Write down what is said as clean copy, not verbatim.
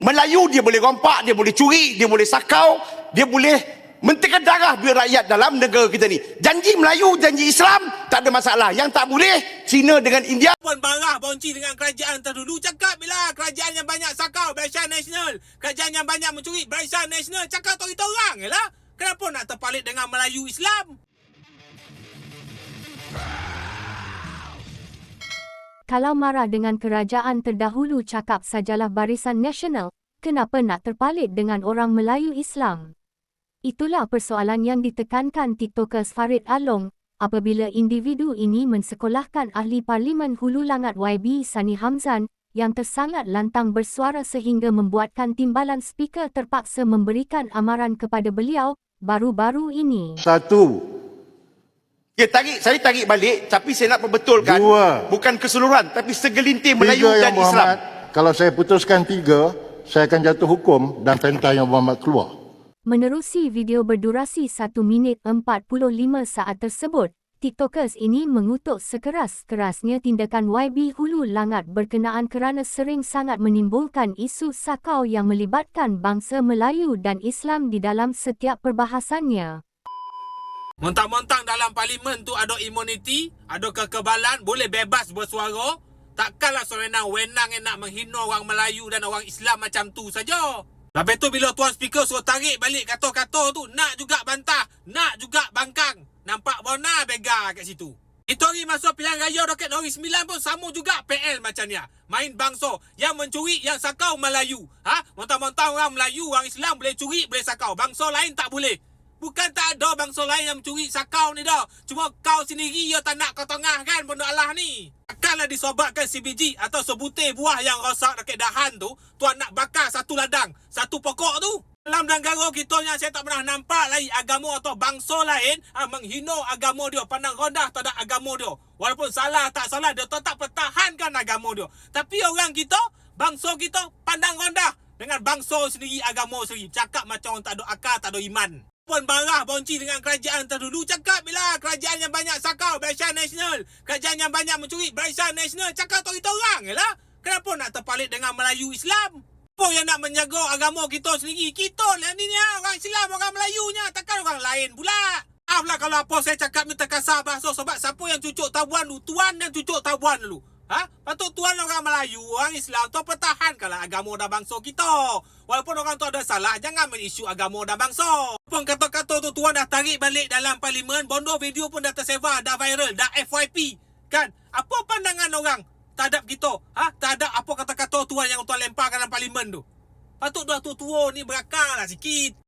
Melayu dia boleh rompak, dia boleh curi, dia boleh sakau, dia boleh mentekan darah biar rakyat dalam negara kita ni. Janji Melayu, janji Islam, tak ada masalah. Yang tak boleh, Cina dengan India. Puan marah bonci dengan kerajaan terdahulu. Cakap bila kerajaan yang banyak sakau, Barisan Nasional. Kerajaan yang banyak mencuri, Barisan Nasional. Cakap kita orang je lah. Kenapa nak terpalit dengan Melayu Islam? Kalau marah dengan kerajaan terdahulu cakap sajalah Barisan Nasional, kenapa nak terpalit dengan orang Melayu Islam? Itulah persoalan yang ditekankan TikTokers Farid Along, apabila individu ini mensekolahkan ahli Parlimen Hulu Langat YB Sani Hamzan, yang tersangat lantang bersuara sehingga membuatkan timbalan speaker terpaksa memberikan amaran kepada beliau baru-baru ini. Satu. Saya tarik balik, tapi saya nak perbetulkan. Dua. Bukan keseluruhan, tapi segelintir Melayu Tiga dan yang Islam. Muhammad, kalau saya putuskan tiga, saya akan jatuh hukum dan perintah yang Muhammad keluar. Menerusi video berdurasi 1 minit 45 saat tersebut, TikTokers ini mengutuk sekeras-kerasnya tindakan YB Hulu Langat berkenaan kerana sering sangat menimbulkan isu sakau yang melibatkan bangsa Melayu dan Islam di dalam setiap perbahasannya. Montang-montang dalam parlimen tu ada imuniti, ada kekebalan, boleh bebas bersuara. Takkanlah seorang wenang yang nak menghina orang Melayu dan orang Islam macam tu saja. Lepas tu bila tuan speaker suruh tarik balik kata-kata tu, nak juga bantah, nak juga bangkang. Nampak bona bega kat situ. Itu hari masuk pilihan raya dekat Negeri Sembilan pun sama juga PL macam ni. Main bangsa yang mencuri, yang sakau Melayu. Montang-montang orang Melayu, orang Islam boleh curi, boleh sakau. Bangsa lain tak boleh. Bukan tak ada bangsa lain yang mencuri sakau ni dah. Cuma kau sendiri ya tak nak kau tengah kan benda Allah ni. Takkanlah disobatkan CBG atau sebutir buah yang rosak dekat dahan tu, tuan nak bakar satu ladang, satu pokok tu. Dalam negara kita yang saya tak pernah nampak lagi agama atau bangsa lain menghina agama dia, pandang rendah terhadap agama dia. Walaupun salah tak salah, dia tetap pertahankan agama dia. Tapi orang kita, bangsa kita pandang rendah dengan bangsa sendiri, agama sendiri. Cakap macam orang tak ada akal, tak ada iman. Puan marah bonci dengan kerajaan terdahulu. Cakap bila kerajaan yang banyak sakau, Barisan Nasional. Kerajaan yang banyak mencuri, Barisan Nasional. Cakap kita orang je lah. Kenapa nak terpalit dengan Melayu Islam? Apa yang nak menjaga agama kita sendiri? Kita lah ni orang Islam, orang Melayunya. Takkan orang lain pula. Maaflah kalau apa saya cakap ni terkasar bahasa. Sebab siapa yang cucuk tabuan dulu? Tuan yang cucuk tabuan dulu. Patut tuan orang Melayu, orang Islam tu pertahankanlah agama dan bangsa kita. Walaupun orang tu ada salah, jangan menisu agama dan bangsa. Pun kata-kata tu tuan dah tarik balik dalam parlimen, bondo video pun dah tersebar, dah viral, dah FYP. Kan? Apa pandangan orang terhadap kita? Terhadap apa kata-kata tuan yang tuan lemparkan dalam parlimen tu? Patut dah tua-tua ni berakal lah sikit.